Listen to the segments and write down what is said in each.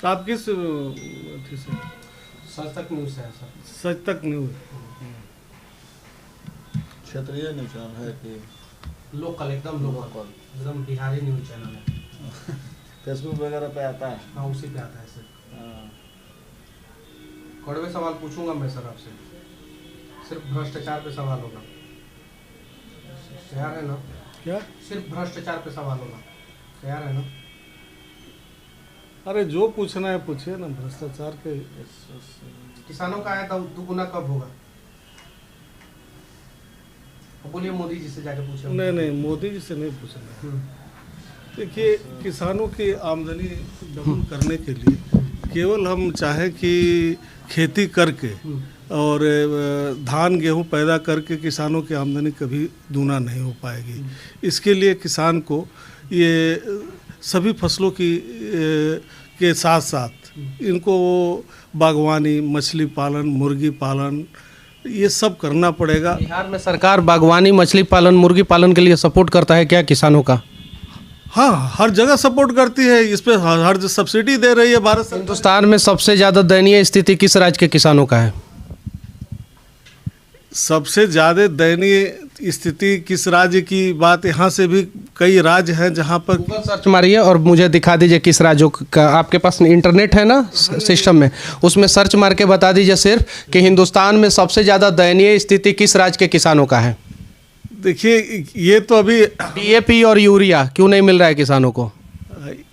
तो आप किस अथी से? सच तक न्यूज़ है सर। सच तक न्यूज़ क्षेत्रीय न्यूज चैनल है कि लोकल, एकदम लोकल, एकदम बिहारी न्यूज़ चैनल है। फेसबुक वगैरह पे आता है? हाँ, उसी पे आता है सर। हाँ। कड़वे सवाल पूछूंगा मैं सर आपसे, सिर्फ भ्रष्टाचार पे सवाल होगा, तैयार है ना? क्या? सिर्फ भ्रष्टाचार पे सवाल होगा, तैयार है ना? अरे जो पूछना है पूछिए ना। भ्रष्टाचार के किसानों का आया था दुगुना कब होगा? अब बोलिए मोदी जी से जाके पूछे। नहीं, मोदी जी से नहीं पूछना है। देखिए, किसानों की आमदनी डबल करने के लिए केवल हम चाहें कि खेती करके और धान गेहूं पैदा करके किसानों की आमदनी कभी दूना नहीं हो पाएगी। इसके लिए किसान को ये सभी फसलों की के साथ साथ इनको बागवानी, मछली पालन, मुर्गी पालन, ये सब करना पड़ेगा। बिहार में सरकार बागवानी, मछली पालन, मुर्गी पालन के लिए सपोर्ट करता है क्या किसानों का? हाँ, हर जगह सपोर्ट करती है। इस पे हर सब्सिडी दे रही है भारत सरकार। हिंदुस्तान में सबसे ज़्यादा दयनीय स्थिति किस राज्य के किसानों का है? सबसे ज़्यादा दयनीय स्थिति किस राज्य की बात, यहाँ से भी कई राज्य हैं जहाँ पर गूगल सर्च मारिए और मुझे दिखा दीजिए किस राज्यों का। आपके पास इंटरनेट है ना सिस्टम में, उसमें सर्च मार के बता दीजिए सिर्फ कि हिंदुस्तान में सबसे ज़्यादा दयनीय स्थिति किस राज्य के किसानों का है। देखिए, ये तो अभी डीएपी और यूरिया क्यों नहीं मिल रहा है किसानों को?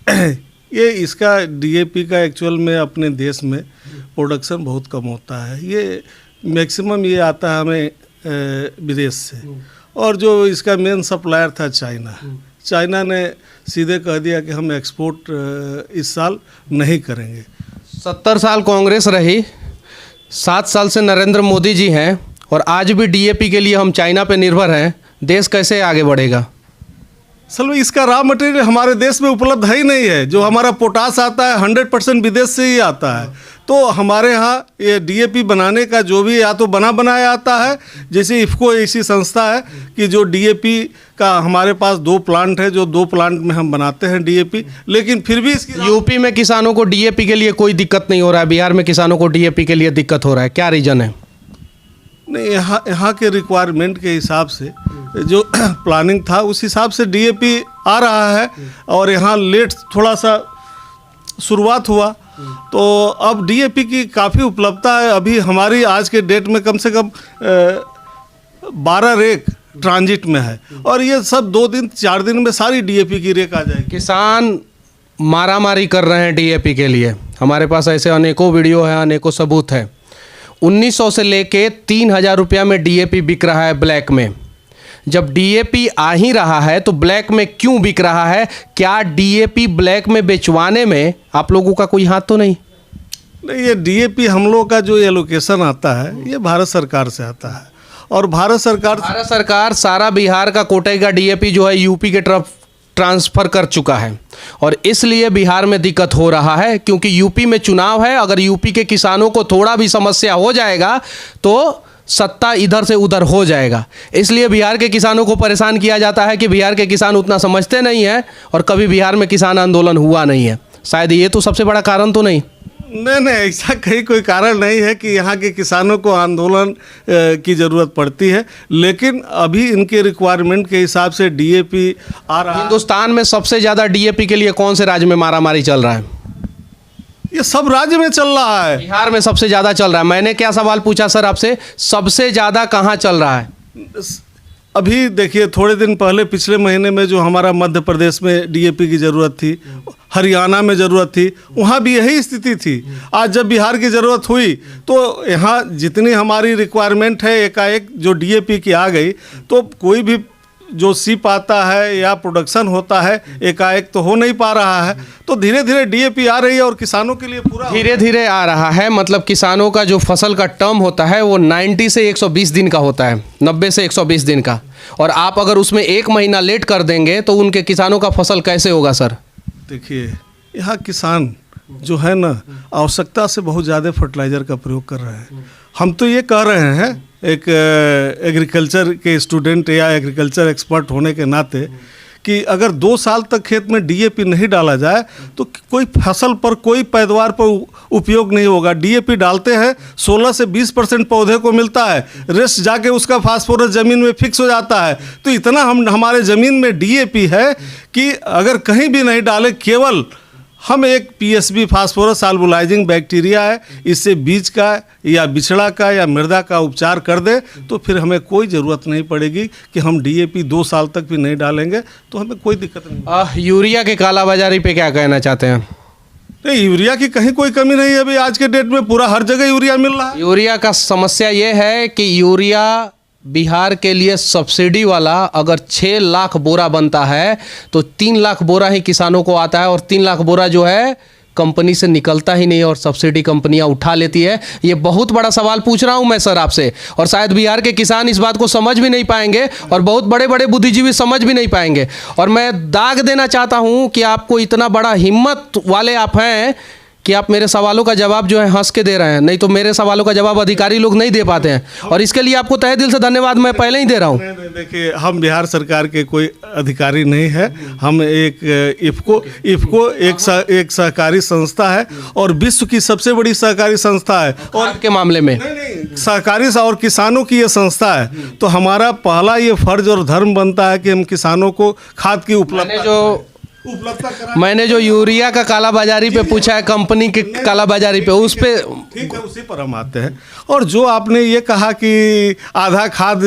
ये इसका डीएपी का एक्चुअल में अपने देश में प्रोडक्शन बहुत कम होता है। ये मैक्सिमम ये आता है हमें विदेश से, और जो इसका मेन सप्लायर था चाइना ने सीधे कह दिया कि हम एक्सपोर्ट इस साल नहीं करेंगे। 70 साल कांग्रेस रही, 7 साल से नरेंद्र मोदी जी हैं, और आज भी डीएपी के लिए हम चाइना पे निर्भर हैं। देश कैसे आगे बढ़ेगा? असल में इसका रॉ मटेरियल हमारे देश में उपलब्ध है ही नहीं है। जो हमारा पोटास आता है 100% विदेश से ही आता है। तो हमारे यहाँ ये डीएपी बनाने का जो भी या तो बनाया आता है, जैसे इफ़को ऐसी संस्था है कि जो डीएपी का हमारे पास 2 प्लांट है, जो 2 प्लांट में हम बनाते हैं डीएपी। लेकिन फिर भी इसकी यूपी में किसानों को डीएपी के लिए कोई दिक्कत नहीं हो रहा है, बिहार में किसानों को डीएपी के लिए दिक्कत हो रहा है, क्या रीज़न है? नहीं, यहाँ के रिक्वायरमेंट के हिसाब से जो प्लानिंग था उस हिसाब से डीएपी आ रहा है, और यहाँ लेट थोड़ा सा शुरुआत हुआ। तो अब डीएपी की काफ़ी उपलब्धता है। अभी हमारी आज के डेट में कम से कम 12 रेक ट्रांजिट में है, और ये सब 2-4 दिन में सारी डीएपी की रेक आ जाएगी। किसान मारामारी कर रहे हैं डीएपी के लिए। हमारे पास ऐसे अनेकों वीडियो हैं, अनेकों सबूत हैं। 1900 से लेके 3000 रुपया में डीएपी बिक रहा है ब्लैक में। जब डीएपी आ ही रहा है तो ब्लैक में क्यों बिक रहा है? क्या डीएपी ब्लैक में बेचवाने में आप लोगों का कोई हाथ तो नहीं? नहीं, ये डीएपी हम लोग का जो एलोकेशन आता है ये भारत सरकार से आता है, और भारत सरकार सारा बिहार का कोटे का डीएपी जो है यूपी के तरफ ट्रांसफ़र कर चुका है, और इसलिए बिहार में दिक्कत हो रहा है, क्योंकि यूपी में चुनाव है। अगर यूपी के किसानों को थोड़ा भी समस्या हो जाएगा तो सत्ता इधर से उधर हो जाएगा। इसलिए बिहार के किसानों को परेशान किया जाता है कि बिहार के किसान उतना समझते नहीं हैं, और कभी बिहार में किसान आंदोलन हुआ नहीं है। शायद ये तो सबसे बड़ा कारण तो नहीं? नहीं, ऐसा कहीं कोई कारण नहीं है कि यहाँ के किसानों को आंदोलन की ज़रूरत पड़ती है, लेकिन अभी इनके रिक्वायरमेंट के हिसाब से डीएपी आ रहा है। हिंदुस्तान में सबसे ज़्यादा डीएपी के लिए कौन से राज्य में मारामारी चल रहा है? ये सब राज्य में चल रहा है। बिहार में सबसे ज़्यादा चल रहा है। मैंने क्या सवाल पूछा सर आपसे? सबसे ज़्यादा कहाँ चल रहा है? अभी देखिए, थोड़े दिन पहले पिछले महीने में जो हमारा मध्य प्रदेश में डीएपी की ज़रूरत थी, हरियाणा में ज़रूरत थी, वहाँ भी यही स्थिति थी। आज जब बिहार की ज़रूरत हुई तो यहाँ जितनी हमारी रिक्वायरमेंट है एकाएक जो डीएपी की आ गई, तो कोई भी जो सिप आता है या प्रोडक्शन होता है एकाएक तो हो नहीं पा रहा है। तो धीरे धीरे डीएपी आ रही है, और किसानों के लिए पूरा धीरे धीरे आ रहा है। मतलब किसानों का जो फसल का टर्म होता है वो 90 से 120 दिन का होता है, 90 से 120 दिन का, और आप अगर उसमें 1 महीना लेट कर देंगे तो उनके किसानों का फसल कैसे होगा सर? देखिए, यहाँ किसान जो है ना आवश्यकता से बहुत ज़्यादा फर्टिलाइज़र का प्रयोग कर रहे हैं। हम तो ये कह रहे हैं एक एग्रीकल्चर के स्टूडेंट या एग्रीकल्चर एक्सपर्ट होने के नाते कि अगर 2 साल तक खेत में डीएपी नहीं डाला जाए तो कोई फसल पर, कोई पैदावार पर उपयोग नहीं होगा। डीएपी डालते हैं 16 से 20% पौधे को मिलता है, रेस्ट जाके उसका फास्फोरस ज़मीन में फिक्स हो जाता है। तो इतना हमारे ज़मीन में डीएपी है कि अगर कहीं भी नहीं डालें, केवल हम एक पीएसबी फास्फोरस सॉल्बलाइजिंग बैक्टीरिया है, इससे बीज का या बिछड़ा का या मृदा का उपचार कर दे तो फिर हमें कोई ज़रूरत नहीं पड़ेगी कि हम डीएपी 2 साल तक भी नहीं डालेंगे तो हमें कोई दिक्कत नहीं। यूरिया के कालाबाजारी पे क्या कहना चाहते हैं? नहीं, यूरिया की कहीं कोई कमी नहीं है। अभी आज के डेट में पूरा हर जगह यूरिया मिल रहा है। यूरिया का समस्या ये है कि यूरिया बिहार के लिए सब्सिडी वाला अगर 6 लाख बोरा बनता है तो 3 लाख बोरा ही किसानों को आता है और 3 लाख बोरा जो है कंपनी से निकलता ही नहीं और सब्सिडी कंपनियां उठा लेती है। ये बहुत बड़ा सवाल पूछ रहा हूं मैं सर आपसे, और शायद बिहार के किसान इस बात को समझ भी नहीं पाएंगे और बहुत बड़े बड़े बुद्धिजीवी समझ भी नहीं पाएंगे। और मैं दाग देना चाहता हूं कि आपको इतना बड़ा हिम्मत वाले आप हैं कि आप मेरे सवालों का जवाब जो है हंस के दे रहे हैं, नहीं तो मेरे सवालों का जवाब अधिकारी लोग नहीं दे पाते हैं, और इसके लिए आपको तहे दिल से धन्यवाद मैं पहले ही दे रहा हूँ। देखिए, हम बिहार सरकार के कोई अधिकारी नहीं है। हम एक इफको एक सहकारी संस्था है और विश्व की सबसे बड़ी सहकारी संस्था है। और के मामले में नहीं, सहकारी और किसानों की ये संस्था है, तो हमारा पहला ये फर्ज और धर्म बनता है कि हम किसानों को खाद की उपलब्धता मैंने जो यूरिया का कालाबाजारी पे पूछा है, कंपनी के कालाबाजारी पे, उस पे ठीक है, उसी पर हम आते हैं। और जो आपने ये कहा कि आधा खाद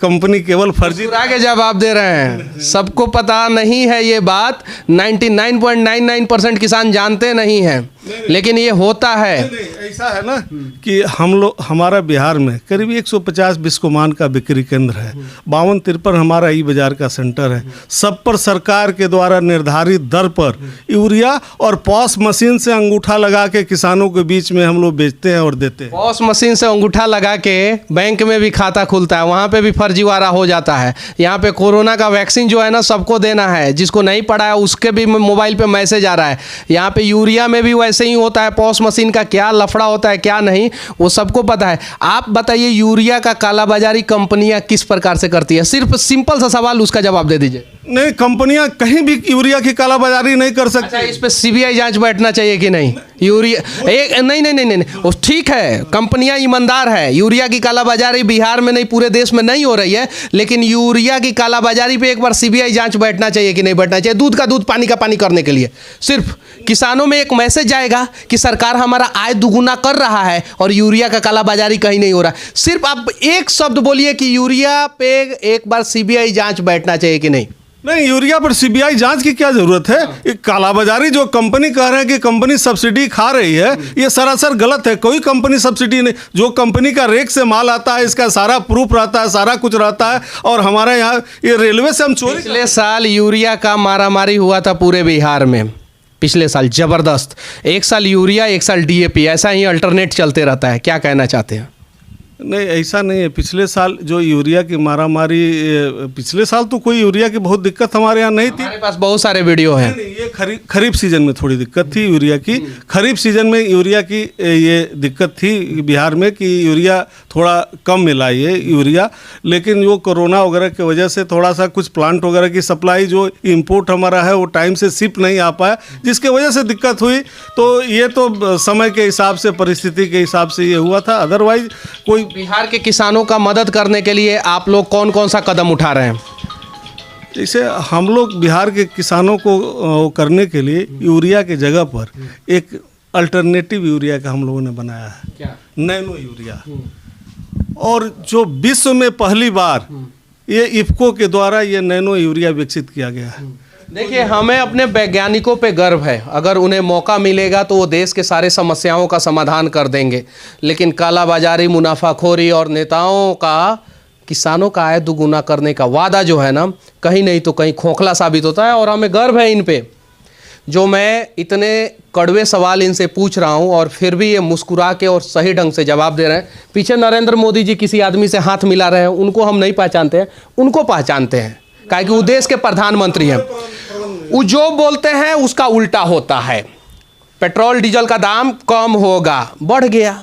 कंपनी केवल फर्जी के जवाब दे रहे हैं, सबको पता नहीं है ये बात, 99.99% किसान जानते नहीं हैं, लेकिन ये होता है। ऐसा है ना कि हम लोग, हमारा बिहार में करीब 150 बिस्कोमान का बिक्री केंद्र है, 52-53 हमारा ई बाजार का सेंटर है। सब पर सरकार के द्वारा निर्धारित दर पर यूरिया और पॉस मशीन से अंगूठा लगा के किसानों के बीच में हम लोग बेचते हैं और देते हैं। पॉस मशीन से अंगूठा लगा के बैंक में भी खाता खुलता है, वहाँ पे भी फर्जीवाड़ा हो जाता है। यहाँ पे कोरोना का वैक्सीन जो है ना सबको देना है, जिसको नहीं पड़ा है उसके भी मोबाइल पे मैसेज आ रहा है। यहाँ पे यूरिया में भी वैसे ही होता है, पॉस मशीन का क्या लफड़ा होता है क्या नहीं वो सबको पता है। आप बताइए, यूरिया का कालाबाजारी कंपनियां किस प्रकार से करती है? सिर्फ सिंपल सा सवाल, उसका जवाब दे दीजिए। नहीं, कंपनियां कहीं भी यूरिया की कालाबाजारी नहीं कर सकती। अच्छा, इस पे सीबीआई जांच बैठना चाहिए कि नहीं? यूरिया एक नहीं, ठीक है, कंपनियां ईमानदार है, यूरिया की कालाबाजारी बिहार में नहीं पूरे देश में नहीं हो रही है, लेकिन यूरिया की कालाबाजारी पे एक बार सीबीआई जांच बैठना चाहिए कि नहीं बैठना चाहिए? दूध का दूध, पानी का पानी करने के लिए सिर्फ किसानों में एक मैसेज जाएगा कि सरकार हमारा आय दुगुना कर रहा है और यूरिया का कालाबाजारी कहीं नहीं हो रहा। सिर्फ आप एक शब्द बोलिए कि यूरिया पे एक बार सीबीआई जांच बैठना चाहिए कि नहीं? नहीं, यूरिया पर सीबीआई जांच की क्या जरूरत है? कालाबाजारी जो कंपनी कह रहे हैं कि कंपनी सब्सिडी खा रही है, ये सरासर गलत है। कोई कंपनी सब्सिडी नहीं, जो कंपनी का रेक से माल आता है इसका सारा प्रूफ रहता है, सारा कुछ रहता है। और हमारे यहाँ ये रेलवे से हम चोरी। पिछले साल यूरिया का मारामारी हुआ था पूरे बिहार में, पिछले साल जबरदस्त। एक साल यूरिया, एक साल डीएपी, ऐसा ही अल्टरनेट चलते रहता है। क्या कहना चाहते हैं? नहीं, ऐसा नहीं है। पिछले साल जो यूरिया की मारामारी, पिछले साल तो कोई यूरिया की बहुत दिक्कत हमारे यहाँ नहीं थी। हमारे पास बहुत सारे वीडियो हैं। नहीं, ये खरीफ सीजन में थोड़ी दिक्कत थी यूरिया की। खरीफ सीजन में यूरिया की ये दिक्कत थी बिहार में कि यूरिया थोड़ा कम मिला ये यूरिया, लेकिन जो कोरोना वगैरह की वजह से थोड़ा सा कुछ प्लांट वगैरह की सप्लाई जो इंपोर्ट हमारा है वो टाइम से शिप नहीं आ पाया, जिसके वजह से दिक्कत हुई। तो ये तो समय के हिसाब से, परिस्थिति के हिसाब से ये हुआ था। अदरवाइज कोई बिहार के किसानों का मदद करने के लिए आप लोग कौन कौन सा कदम उठा रहे हैं? जैसे हम लोग बिहार के किसानों को करने के लिए यूरिया के जगह पर एक अल्टरनेटिव यूरिया का हम लोगों ने बनाया है। क्या? Nano urea. और जो विश्व में पहली बार ये इफको के द्वारा ये नैनो यूरिया विकसित किया गया है। देखिए, हमें अपने वैज्ञानिकों पे गर्व है। अगर उन्हें मौका मिलेगा तो वो देश के सारे समस्याओं का समाधान कर देंगे, लेकिन कालाबाजारी, मुनाफाखोरी और नेताओं का किसानों का आय दुगुना करने का वादा जो है ना, कहीं नहीं तो कहीं खोखला साबित होता है। और हमें गर्व है इन पे। जो मैं इतने कड़वे सवाल इनसे पूछ रहा हूँ और फिर भी ये मुस्कुरा के और सही ढंग से जवाब दे रहे हैं। पीछे नरेंद्र मोदी जी किसी आदमी से हाथ मिला रहे हैं, उनको हम नहीं पहचानते हैं, उनको पहचानते हैं, काहे कि वो देश के प्रधानमंत्री हैं। वो जो बोलते हैं उसका उल्टा होता है। पेट्रोल डीजल का दाम कम होगा, बढ़ गया।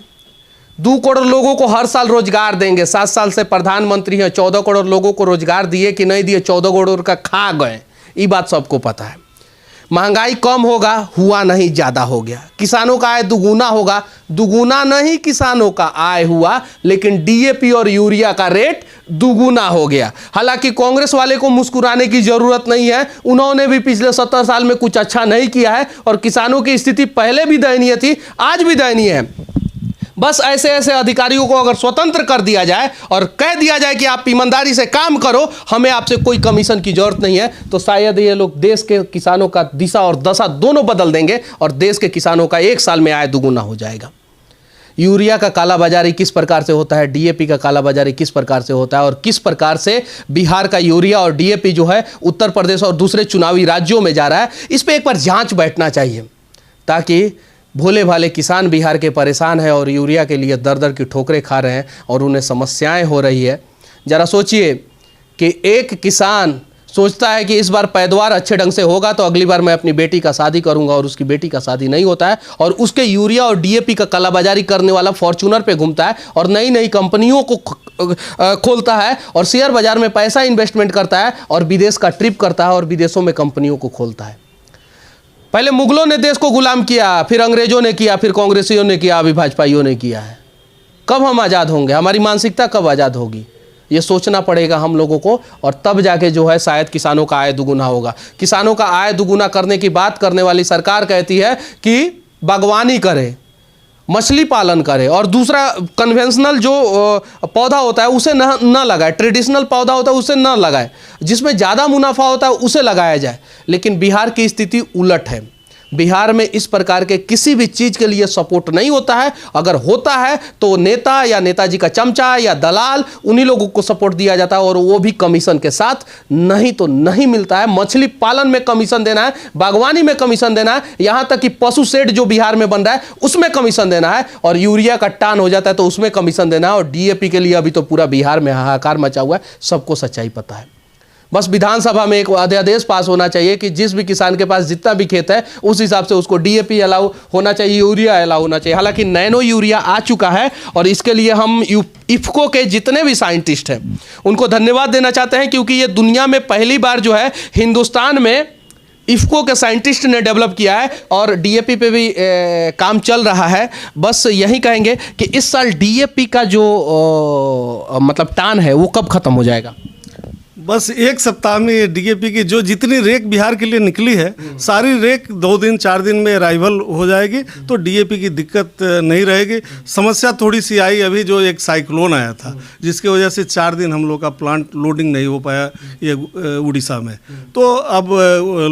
2 करोड़ लोगों को हर साल रोजगार देंगे। 7 साल से प्रधानमंत्री हैं, 14 करोड़ लोगों को रोजगार दिए कि नहीं दिए, 14 करोड़ का खा गए, ये बात सबको पता है। महंगाई कम होगा, हुआ नहीं, ज़्यादा हो गया। किसानों का आय दुगुना होगा, दुगुना नहीं किसानों का आय हुआ, लेकिन डीएपी और यूरिया का रेट दुगुना हो गया। हालांकि कांग्रेस वाले को मुस्कुराने की ज़रूरत नहीं है, उन्होंने भी पिछले 70 साल में कुछ अच्छा नहीं किया है और किसानों की स्थिति पहले भी दयनीय थी, आज भी दयनीय है। बस ऐसे ऐसे अधिकारियों को अगर स्वतंत्र कर दिया जाए और कह दिया जाए कि आप ईमानदारी से काम करो, हमें आपसे कोई कमीशन की जरूरत नहीं है, तो शायद ये लोग देश के किसानों का दिशा और दशा दोनों बदल देंगे और देश के किसानों का 1 साल में आय दुगुना हो जाएगा। यूरिया का कालाबाजारी किस प्रकार से होता है, डीएपी का कालाबाजारी किस प्रकार से होता है और किस प्रकार से बिहार का यूरिया और डीएपी जो है उत्तर प्रदेश और दूसरे चुनावी राज्यों में जा रहा है, इस पर एक बार जांच बैठना चाहिए, ताकि भोले भाले किसान बिहार के परेशान हैं और यूरिया के लिए दर दर की ठोकरें खा रहे हैं और उन्हें समस्याएं हो रही है। ज़रा सोचिए कि एक किसान सोचता है कि इस बार पैदावार अच्छे ढंग से होगा तो अगली बार मैं अपनी बेटी का शादी करूंगा, और उसकी बेटी का शादी नहीं होता है और उसके यूरिया और डीएपी का कालाबाजारी करने वाला फॉर्च्यूनर पे घूमता है और नई नई कंपनियों को खोलता है और शेयर बाजार में पैसा इन्वेस्टमेंट करता है और विदेश का ट्रिप करता है और विदेशों में कंपनियों को खोलता है। पहले मुगलों ने देश को गुलाम किया, फिर अंग्रेजों ने किया, फिर कांग्रेसियों ने किया, अभी भाजपाइयों ने किया है। कब हम आज़ाद होंगे, हमारी मानसिकता कब आज़ाद होगी, ये सोचना पड़ेगा हम लोगों को, और तब जाके जो है शायद किसानों का आय दुगुना होगा। किसानों का आय दुगुना करने की बात करने वाली सरकार कहती है कि बागवानी करे, मछली पालन करे और दूसरा कन्वेंशनल जो पौधा होता है उसे न लगाए, ट्रेडिशनल पौधा होता है उसे न लगाए, जिसमें ज़्यादा मुनाफा होता है उसे लगाया जाए। लेकिन बिहार की स्थिति उलट है। बिहार में इस प्रकार के किसी भी चीज़ के लिए सपोर्ट नहीं होता है। अगर होता है तो नेता या नेताजी का चमचा या दलाल, उन्हीं लोगों को सपोर्ट दिया जाता है और वो भी कमीशन के साथ, नहीं तो नहीं मिलता है। मछली पालन में कमीशन देना है, बागवानी में कमीशन देना है, यहाँ तक कि पशु शेड जो बिहार में बन रहा है उसमें कमीशन देना है, और यूरिया का टान हो जाता है तो उसमें कमीशन देना है, और डीएपी के लिए अभी तो पूरा बिहार में हाहाकार मचा हुआ है, सबको सच्चाई पता है। बस विधानसभा में एक अध्यादेश पास होना चाहिए कि जिस भी किसान के पास जितना भी खेत है उस हिसाब से उसको डीएपी अलाउ होना चाहिए, यूरिया अलाउ होना चाहिए। हालांकि नैनो यूरिया आ चुका है और इसके लिए हम इफ्को के जितने भी साइंटिस्ट हैं उनको धन्यवाद देना चाहते हैं, क्योंकि ये दुनिया में पहली बार जो है हिंदुस्तान में इफ्को के साइंटिस्ट ने डेवलप किया है और डीएपी पे भी काम चल रहा है। बस यही कहेंगे कि इस साल डीएपी का जो मतलब टान है वो कब खत्म हो जाएगा? बस 1 सप्ताह में ये डीएपी की जो जितनी रेक बिहार के लिए निकली है सारी रेक 2 दिन 4 दिन में अराइवल हो जाएगी, तो डीएपी की दिक्कत नहीं रहेगी। समस्या थोड़ी सी आई अभी, जो एक साइक्लोन आया था जिसकी वजह से 4 दिन हम लोग का प्लांट लोडिंग नहीं हो पाया ये उड़ीसा में। तो अब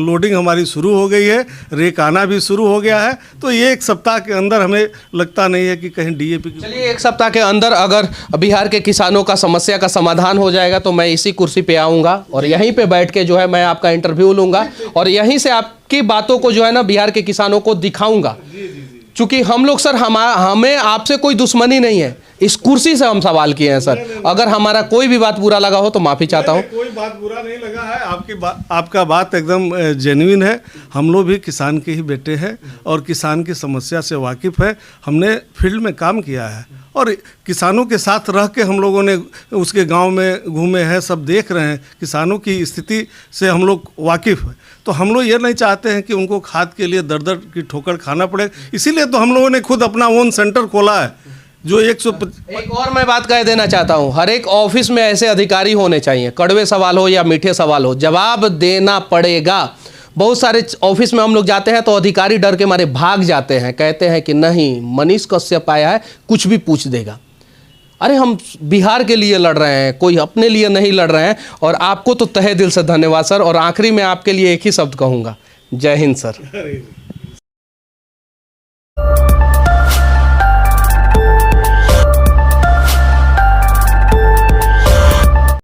लोडिंग हमारी शुरू हो गई है, रेक आना भी शुरू हो गया है, तो ये 1 सप्ताह के अंदर हमें लगता नहीं है कि कहीं डीएपी की। चलिए 1 सप्ताह के अंदर अगर बिहार के किसानों का समस्या का समाधान हो जाएगा तो मैं इसी कुर्सी पे आऊँगा और यहीं पे बैठ के जो है मैं आपका इंटरव्यू लूँगा और यहीं से आपकी बातों को जो है ना बिहार के किसानों को दिखाऊंगा। चूँकि हम लोग सर हमें आपसे कोई दुश्मनी नहीं है, इस कुर्सी से हम सवाल किए हैं सर। अगर हमारा कोई भी बात बुरा लगा हो तो माफ़ी चाहता हूँ। कोई बात बुरा नहीं लगा है, आपका बात एकदम जेन्युइन है। हम लोग भी किसान के ही बेटे हैं और किसान की समस्या से वाकिफ़ है। हमने फील्ड में काम किया है और किसानों के साथ रह के हम लोगों ने उसके गांव में घूमे हैं, सब देख रहे हैं। किसानों की स्थिति से हम लोग वाकिफ़ हैं, तो हम लोग ये नहीं चाहते हैं कि उनको खाद के लिए दर दर की ठोकर खाना पड़े। इसीलिए तो हम लोगों ने खुद अपना ओन सेंटर खोला है जो 150। एक और मैं बात कह देना चाहता हूँ, हर एक ऑफिस में ऐसे अधिकारी होने चाहिए, कड़वे सवाल हो या मीठे सवाल हो जवाब देना पड़ेगा। बहुत सारे ऑफिस में हम लोग जाते हैं तो अधिकारी डर के मारे भाग जाते हैं, कहते हैं कि नहीं मनीष कश्यप आया है कुछ भी पूछ देगा। अरे हम बिहार के लिए लड़ रहे हैं, कोई अपने लिए नहीं लड़ रहे हैं। और आपको तो तहे दिल से धन्यवाद सर। और आखिरी में आपके लिए एक ही शब्द कहूँगा, जय हिंद सर।